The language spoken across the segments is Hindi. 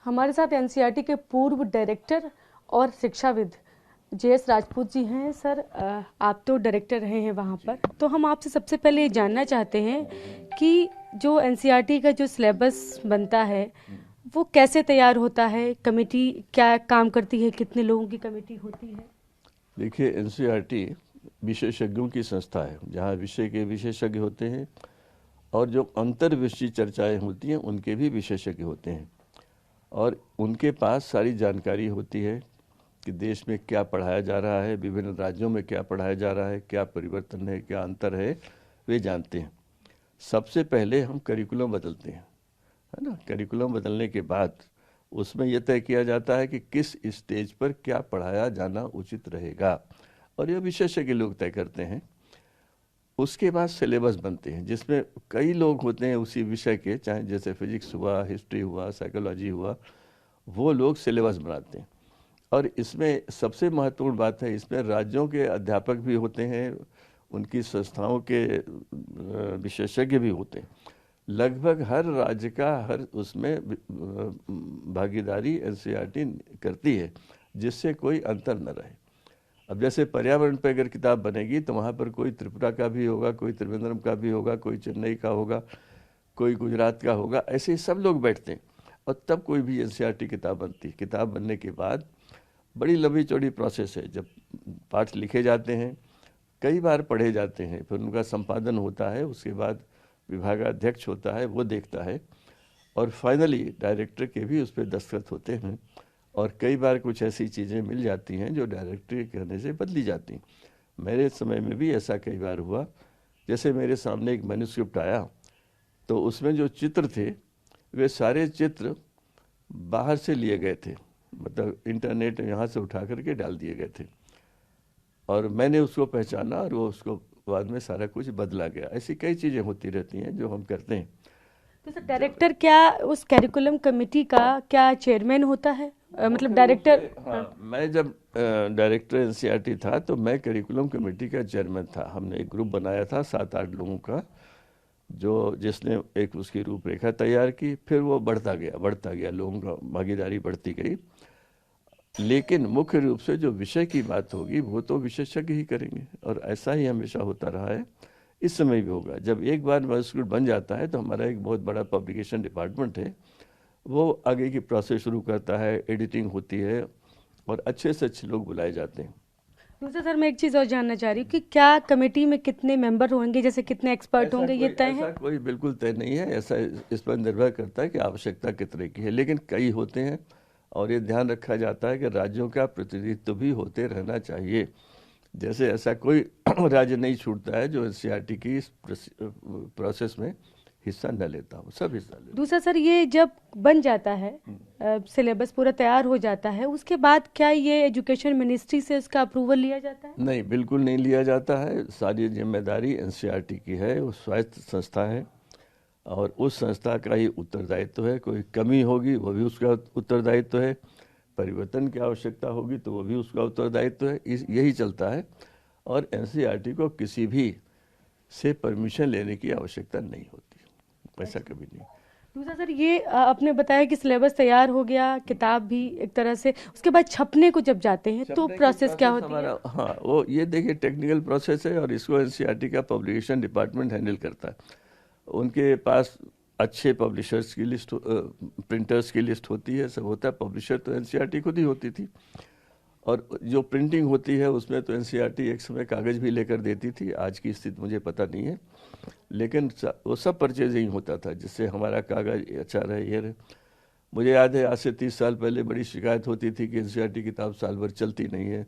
हमारे साथ एनसीईआरटी के पूर्व डायरेक्टर और शिक्षाविद JS राजपूत जी हैं। सर, आप तो डायरेक्टर रहे हैं वहाँ पर, तो हम आपसे सबसे पहले ये जानना चाहते हैं कि जो एनसीईआरटी का जो सिलेबस बनता है वो कैसे तैयार होता है, कमेटी क्या काम करती है, कितने लोगों की कमेटी होती है? देखिए, एनसीईआरटी विशेषज्ञों की संस्था है जहाँ विषय के विशेषज्ञ होते हैं और जो अंतर विषय चर्चाएँ होती हैं उनके भी विशेषज्ञ होते हैं और उनके पास सारी जानकारी होती है कि देश में क्या पढ़ाया जा रहा है, विभिन्न राज्यों में क्या पढ़ाया जा रहा है, क्या परिवर्तन है, क्या अंतर है, वे जानते हैं। सबसे पहले हम करिकुलम बदलते हैं, है ना। करिकुलम बदलने के बाद उसमें यह तय किया जाता है कि किस स्टेज पर क्या पढ़ाया जाना उचित रहेगा और यह विशेषज्ञ लोग तय करते हैं। उसके बाद सिलेबस बनते हैं जिसमें कई लोग होते हैं उसी विषय के, चाहे जैसे फिजिक्स हुआ, हिस्ट्री हुआ, साइकोलॉजी हुआ, वो लोग सिलेबस बनाते हैं। और इसमें सबसे महत्वपूर्ण बात है, इसमें राज्यों के अध्यापक भी होते हैं, उनकी संस्थाओं के विशेषज्ञ भी होते हैं। लगभग हर राज्य का हर उसमें भागीदारी एनसीईआरटी करती है जिससे कोई अंतर न रहे। अब जैसे पर्यावरण पर अगर किताब बनेगी तो वहाँ पर कोई त्रिपुरा का भी होगा, कोई त्रिवेंद्रम का भी होगा, कोई चेन्नई का होगा, कोई गुजरात का होगा, ऐसे ही सब लोग बैठते हैं और तब कोई भी एनसीईआरटी किताब बनती है। किताब बनने के बाद बड़ी लंबी चौड़ी प्रोसेस है, जब पाठ लिखे जाते हैं, कई बार पढ़े जाते हैं, फिर उनका संपादन होता है, उसके बाद विभागाध्यक्ष होता है, वो देखता है और फाइनली डायरेक्टर के भी उस पर दस्तखत होते हैं। और कई बार कुछ ऐसी चीज़ें मिल जाती हैं जो डायरेक्टर के कहने से बदली जाती हैं। मेरे समय में भी ऐसा कई बार हुआ। जैसे मेरे सामने एक मैन्युस्क्रिप्ट आया तो उसमें जो चित्र थे वे सारे चित्र बाहर से लिए गए थे, मतलब इंटरनेट यहाँ से उठा करके डाल दिए गए थे और मैंने उसको पहचाना और वो उसको बाद में सारा कुछ बदला गया। ऐसी कई चीज़ें होती रहती हैं जो हम करते हैं। तो सर, डायरेक्टर क्या उस करिकुलम कमेटी का क्या चेयरमैन होता है? मतलब डायरेक्टर? हाँ, मैं जब डायरेक्टर एनसीईआरटी था तो मैं करिकुलम कमेटी का चेयरमैन था। हमने एक ग्रुप बनाया था 7-8 लोगों का, जो जिसने एक उसकी रूपरेखा तैयार की, फिर वो बढ़ता गया, लोगों का भागीदारी बढ़ती गई। लेकिन मुख्य रूप से जो विषय की बात होगी वो तो विशेषज्ञ ही करेंगे और ऐसा ही हमेशा होता रहा है, इस समय भी होगा। जब एक बार मैन्युस्क्रिप्ट बन जाता है तो हमारा एक बहुत बड़ा पब्लिकेशन डिपार्टमेंट है, वो आगे की प्रोसेस शुरू करता है, एडिटिंग होती है और अच्छे से अच्छे लोग बुलाए जाते हैं। दूसरा सर, मैं एक चीज़ और जानना चाह रही हूँ कि क्या कमेटी में कितने मेंबर होंगे, जैसे कितने एक्सपर्ट होंगे, ये तय है? ऐसा कोई बिल्कुल तय नहीं है। ऐसा इस पर निर्भर करता है कि आवश्यकता कितने की है, लेकिन कई होते हैं और ये ध्यान रखा जाता है कि राज्यों का प्रतिनिधित्व भी होते रहना चाहिए। जैसे ऐसा कोई राज्य नहीं छूटता है जो एनसीईआरटी की इस प्रोसेस में हिस्सा न लेता हो, सब हिस्सा लेता। दूसरा सर, ये जब बन जाता है, सिलेबस पूरा तैयार हो जाता है, उसके बाद क्या ये एजुकेशन मिनिस्ट्री से इसका अप्रूवल लिया जाता है? नहीं, बिल्कुल नहीं लिया जाता है। सारी जिम्मेदारी एनसीईआरटी की है, वो स्वायत्त संस्था है और उस संस्था का ही उत्तरदायित्व है। कोई कमी होगी वो भी उसका उत्तरदायित्व है, परिवर्तन की आवश्यकता होगी तो वो भी उसका उत्तरदायित्व है। यही चलता है और एनसीईआरटी को किसी भी से परमिशन लेने की आवश्यकता नहीं होती, ऐसा कभी नहीं। दूसरा सर, ये आपने बताया कि सिलेबस तैयार हो गया, किताब भी एक तरह से, उसके बाद छपने को जब जाते हैं तो प्रोसेस क्या होती है? हाँ, वो ये देखिए टेक्निकल प्रोसेस है और इसको एनसीईआरटी का पब्लिकेशन डिपार्टमेंट हैंडल करता है। उनके पास अच्छे पब्लिशर्स की लिस्ट, प्रिंटर्स की लिस्ट होती है, सब होता है। पब्लिशर तो एनसीईआरटी खुद ही होती थी और जो प्रिंटिंग होती है उसमें तो एनसीईआरटी एक समय कागज़ भी लेकर देती थी। आज की स्थिति मुझे पता नहीं है, लेकिन वो सब परचेजिंग होता था जिससे हमारा कागज़ अच्छा रहे, ये रहे। मुझे याद है आज से 30 साल पहले बड़ी शिकायत होती थी कि एनसीईआरटी किताब साल भर चलती नहीं है।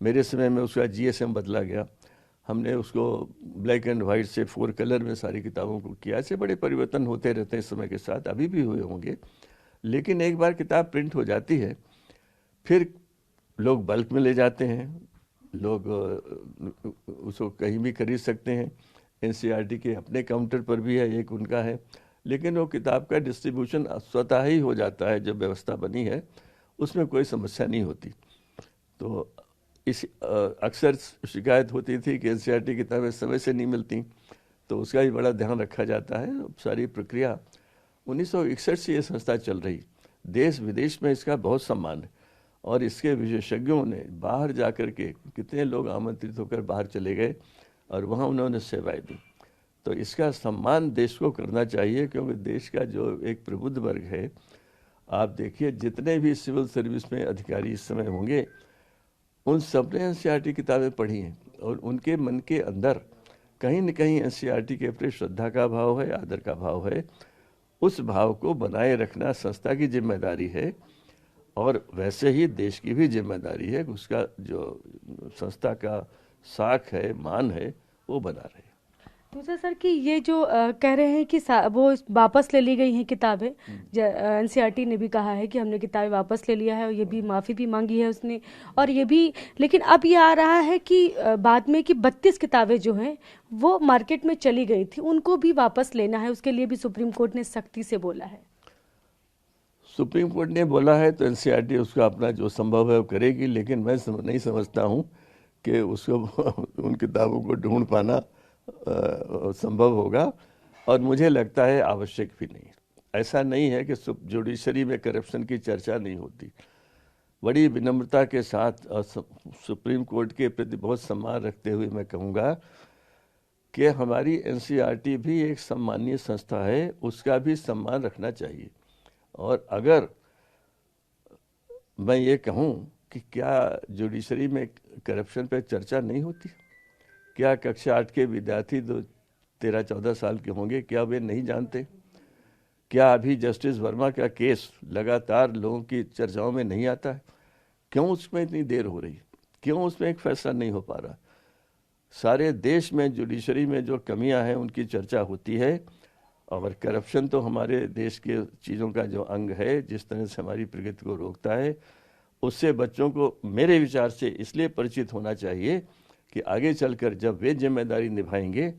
मेरे समय में उसका जीएसएम बदला गया, हमने उसको ब्लैक एंड वाइट से 4 कलर में सारी किताबों को किया। ऐसे बड़े परिवर्तन होते रहते हैं समय के साथ, अभी भी हुए होंगे। लेकिन एक बार किताब प्रिंट हो जाती है फिर लोग बल्क में ले जाते हैं, लोग उसको कहीं भी खरीद सकते हैं। एनसीईआरटी के अपने काउंटर पर भी है, एक उनका है, लेकिन वो किताब का डिस्ट्रीब्यूशन स्वतः ही हो जाता है। जो व्यवस्था बनी है उसमें कोई समस्या नहीं होती। तो इस अक्सर शिकायत होती थी कि एनसीईआरटी किताबें समय से नहीं मिलती, तो उसका भी बड़ा ध्यान रखा जाता है। सारी प्रक्रिया 1961 से ये संस्था चल रही, देश विदेश में इसका बहुत सम्मान है और इसके विशेषज्ञों ने बाहर जाकर के कितने लोग आमंत्रित होकर बाहर चले गए और वहाँ उन्होंने सेवाएं दी। तो इसका सम्मान देश को करना चाहिए, क्योंकि देश का जो एक प्रबुद्ध वर्ग है, आप देखिए जितने भी सिविल सर्विस में अधिकारी इस समय होंगे उन सब ने एनसीईआरटी किताबें पढ़ी हैं और उनके मन के अंदर कहीं न कहीं एनसीईआरटी के प्रति श्रद्धा का भाव है, आदर का भाव है। उस भाव को बनाए रखना संस्था की जिम्मेदारी है और वैसे ही देश की भी जिम्मेदारी है कि उसका जो संस्था का साख है, मान है, वो बना रहे। दूसरा सर कि ये जो कह रहे हैं कि वो वापस ले ली गई हैं किताबें, एनसीईआरटी ने भी कहा है कि हमने किताबें वापस ले लिया है और ये भी माफ़ी भी मांगी है उसने, और ये भी, लेकिन अब ये आ रहा है कि बाद में कि 32 किताबें जो हैं वो मार्केट में चली गई थी, उनको भी वापस लेना है, उसके लिए भी सुप्रीम कोर्ट ने सख्ती से बोला है। सुप्रीम कोर्ट ने बोला है तो एनसीईआरटी उसका अपना जो संभव है वो करेगी, लेकिन मैं नहीं समझता हूँ कि उसको उन किताबों को ढूंढ पाना संभव होगा और मुझे लगता है आवश्यक भी नहीं। ऐसा नहीं है कि जुडिशरी में करप्शन की चर्चा नहीं होती। बड़ी विनम्रता के साथ और सुप्रीम कोर्ट के प्रति बहुत सम्मान रखते हुए मैं कहूँगा कि हमारी एनसीईआरटी भी एक सम्मानीय संस्था है, उसका भी सम्मान रखना चाहिए। और अगर मैं ये कहूँ कि क्या जुडिशरी में करप्शन पर चर्चा नहीं होती, क्या कक्षा 8 के विद्यार्थी जो 13-14 साल के होंगे, क्या वे नहीं जानते? क्या अभी जस्टिस वर्मा का केस लगातार लोगों की चर्चाओं में नहीं आता है? क्यों उसमें इतनी देर हो रही है? क्यों उसमें एक फैसला नहीं हो पा रहा? सारे देश में जुडिशरी में जो कमियां हैं उनकी चर्चा होती है और करप्शन तो हमारे देश के चीज़ों का जो अंग है, जिस तरह से हमारी प्रगति को रोकता है, उससे बच्चों को मेरे विचार से इसलिए परिचित होना चाहिए कि आगे चलकर जब वे जिम्मेदारी निभाएंगे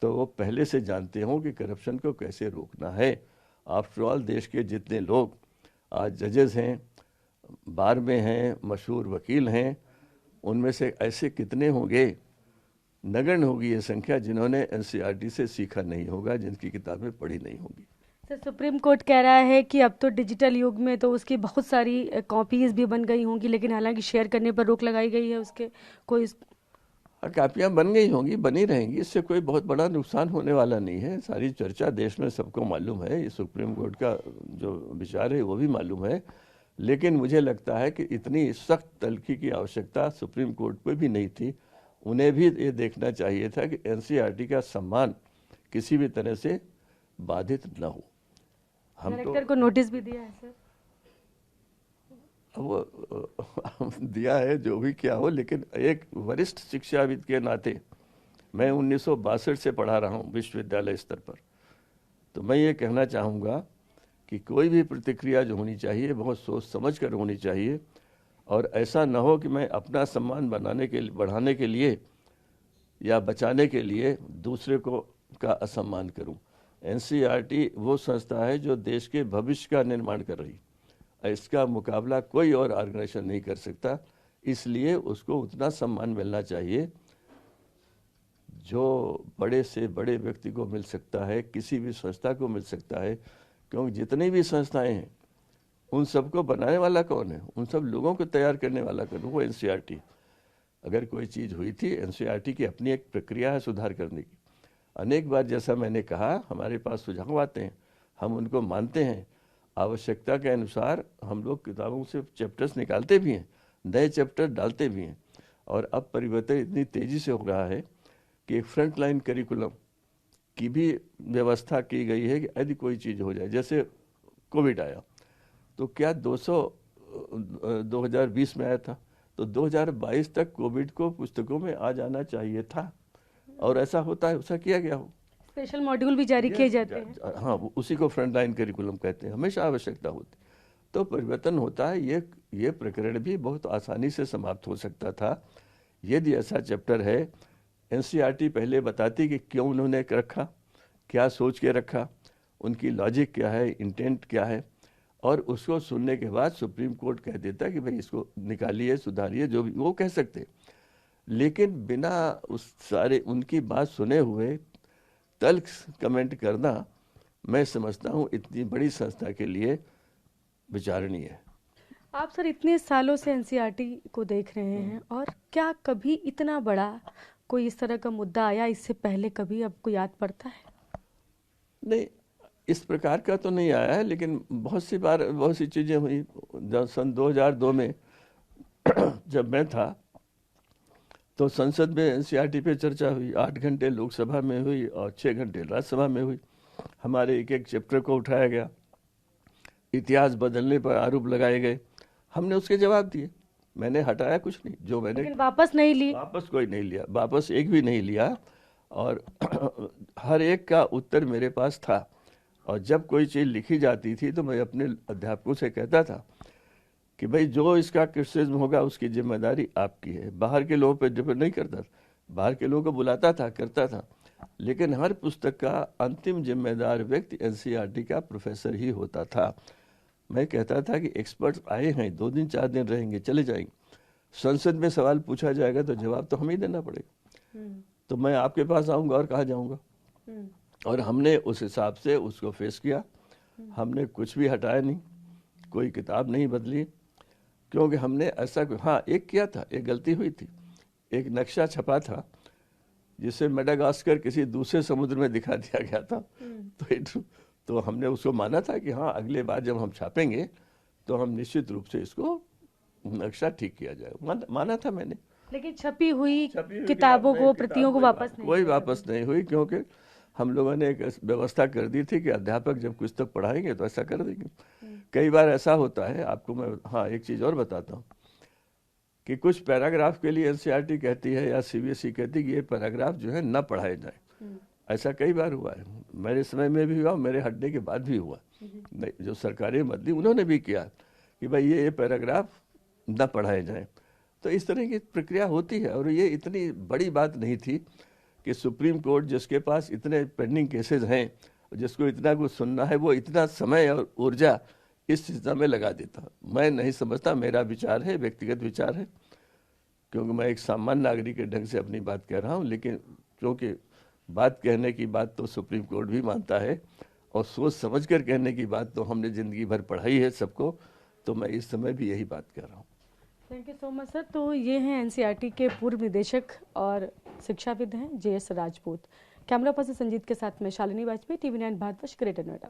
तो वो पहले से जानते हों कि करप्शन को कैसे रोकना है। आफ्टर ऑल देश के जितने लोग आज जजेस हैं, बार में हैं, मशहूर वकील हैं, उनमें से ऐसे कितने होंगे, नगण्य होगी ये संख्या, जिन्होंने एनसीईआरटी से सीखा नहीं होगा, जिनकी किताबें पढ़ी नहीं होंगी। सर सुप्रीम कोर्ट कह रहा है कि अब तो डिजिटल युग में तो उसकी बहुत सारी कॉपीज भी बन गई होंगी, लेकिन हालांकि शेयर करने पर रोक लगाई गई है, उसके कोई कापियाँ बन गई होंगी, बनी रहेंगी, इससे कोई बहुत बड़ा नुकसान होने वाला नहीं है। सारी चर्चा देश में सबको मालूम है, ये सुप्रीम कोर्ट का जो विचार है वो भी मालूम है, लेकिन मुझे लगता है कि इतनी सख्त तल्खी की आवश्यकता सुप्रीम कोर्ट पे भी नहीं थी। उन्हें भी ये देखना चाहिए था कि एनसीईआरटी का सम्मान किसी भी तरह से बाधित न हो। हम डायरेक्टर को नोटिस भी दिया है सर, वो दिया है जो भी क्या हो, लेकिन एक वरिष्ठ शिक्षाविद के नाते मैं 1962 से पढ़ा रहा हूँ विश्वविद्यालय स्तर पर, तो मैं ये कहना चाहूँगा कि कोई भी प्रतिक्रिया जो होनी चाहिए बहुत सोच समझ कर होनी चाहिए और ऐसा न हो कि मैं अपना सम्मान बढ़ाने के लिए या बचाने के लिए दूसरे को का असम्मान करूं। एनसीईआरटी वो संस्था है जो देश के भविष्य का निर्माण कर रही, इसका मुकाबला कोई और ऑर्गेनाइजेशन नहीं कर सकता, इसलिए उसको उतना सम्मान मिलना चाहिए जो बड़े से बड़े व्यक्ति को मिल सकता है, किसी भी संस्था को मिल सकता है, क्योंकि जितनी भी संस्थाएं हैं उन सबको बनाने वाला कौन है, उन सब लोगों को तैयार करने वाला कौन, वो एनसीईआरटी। अगर कोई चीज़ हुई थी, एनसीईआरटी की अपनी एक प्रक्रिया है सुधार करने की। अनेक बार जैसा मैंने कहा हमारे पास सुझाव आते हैं, हम उनको मानते हैं, आवश्यकता के अनुसार हम लोग किताबों से चैप्टर्स निकालते भी हैं, नए चैप्टर डालते भी हैं। और अब परिवर्तन इतनी तेज़ी से हो रहा है कि एक फ्रंट लाइन करिकुलम की भी व्यवस्था की गई है कि यदि कोई चीज़ हो जाए, जैसे कोविड आया तो क्या 2020 में आया था, तो 2022 तक कोविड को पुस्तकों में आ जाना चाहिए था, और ऐसा होता है, ऐसा किया गया हो। स्पेशल मॉड्यूल भी जारी किए जाते हैं। हाँ, उसी को फ्रंट लाइन करिकुलम कहते हैं। हमेशा आवश्यकता होती तो परिवर्तन होता है। ये प्रकरण भी बहुत आसानी से समाप्त हो सकता था यदि ऐसा चैप्टर है। एनसीईआरटी पहले बताती कि क्यों उन्होंने रखा, क्या सोच के रखा, उनकी लॉजिक क्या है, इंटेंट क्या है, और उसको सुनने के बाद सुप्रीम कोर्ट कह देता कि भाई इसको निकालिए, सुधारिए, जो भी वो कह सकते। लेकिन बिना उस सारे उनकी बात सुने हुए तल्ख कमेंट करना, मैं समझता हूँ इतनी बड़ी संस्था के लिए विचारणीय है। आप सर इतने सालों से एनसीईआरटी को देख रहे हैं, और क्या कभी इतना बड़ा कोई इस तरह का मुद्दा आया इससे पहले, कभी आपको याद पड़ता है? नहीं, इस प्रकार का तो नहीं आया है, लेकिन बहुत सी बार बहुत सी चीज़ें हुई। जब सन 2002 में जब मैं था तो संसद में एनसीईआरटी पे चर्चा हुई। 8 घंटे लोकसभा में हुई और 6 घंटे राज्यसभा में हुई। हमारे एक एक चैप्टर को उठाया गया, इतिहास बदलने पर आरोप लगाए गए, हमने उसके जवाब दिए। मैंने हटाया कुछ नहीं, जो मैंने लेकिन वापस नहीं ली। वापस कोई नहीं लिया, वापस एक भी नहीं लिया। और हर एक का उत्तर मेरे पास था। और जब कोई चीज़ लिखी जाती थी तो मैं अपने अध्यापकों से कहता था कि भाई जो इसका क्रिटिसिज्म होगा उसकी जिम्मेदारी आपकी है। बाहर के लोगों पर डिपेंड नहीं करता, बाहर के लोगों को बुलाता था, करता था, लेकिन हर पुस्तक का अंतिम जिम्मेदार व्यक्ति एनसीईआरटी का प्रोफेसर ही होता था। मैं कहता था कि एक्सपर्ट्स आए हैं, 2 दिन 4 दिन रहेंगे, चले जाएंगे, संसद में सवाल पूछा जाएगा तो जवाब तो हमें ही देना पड़ेगा। तो मैं आपके पास आऊँगा और कहाँ जाऊँगा? और हमने उस हिसाब से उसको फेस किया। हमने कुछ भी हटाया नहीं, कोई किताब नहीं बदली, क्योंकि हमने ऐसा हाँ एक किया था, एक गलती हुई थी। एक नक्शा छपा था जिसे मेडागास्कर किसी दूसरे समुद्र में दिखा दिया गया था। तो हमने उसको माना था कि हाँ अगले बार जब हम छापेंगे तो हम निश्चित रूप से इसको नक्शा ठीक किया जाएगा, माना था मैंने। लेकिन छपी हुई किताबों को, प्रतियों को वापस नहीं, कोई वापस नहीं हुई, क्योंकि हम लोगों ने एक व्यवस्था कर दी थी कि अध्यापक जब कुछ तक पढ़ाएंगे तो ऐसा कर देंगे। कई बार ऐसा होता है, आपको मैं हाँ एक चीज़ और बताता हूँ कि कुछ पैराग्राफ के लिए एनसीईआरटी कहती है या सीबीएसई कहती है कि ये पैराग्राफ जो है न पढ़ाए जाए। ऐसा कई बार हुआ है, मेरे समय में भी हुआ, मेरे हटने के बाद भी हुआ। जो सरकारें बदली उन्होंने भी किया कि भाई ये पैराग्राफ न पढ़ाए जाएं। तो इस तरह की प्रक्रिया होती है। और ये इतनी बड़ी बात नहीं थी कि सुप्रीम कोर्ट, जिसके पास इतने पेंडिंग केसेस हैं, जिसको इतना कुछ सुनना है, वो इतना समय और ऊर्जा इस सिलसिले में लगा देता। मैं नहीं समझता, मेरा विचार है, व्यक्तिगत विचार है, क्योंकि मैं एक सामान्य नागरिक के ढंग से अपनी बात कह रहा हूँ। लेकिन क्योंकि बात कहने की बात तो सुप्रीम कोर्ट भी मानता है, और सोच समझ कर कहने की बात तो हमने ज़िंदगी भर पढ़ाई है सबको, तो मैं इस समय भी यही बात कह रहा हूँ। Thank you so much sir. तो ये हैं एनसीईआरटी के पूर्व निदेशक और शिक्षाविद हैं JS Rajput. Camera person Sanjeet के साथ में शालिनी वाजपेयी, TV9 भारतवर्ष, ग्रेटर नोएडा।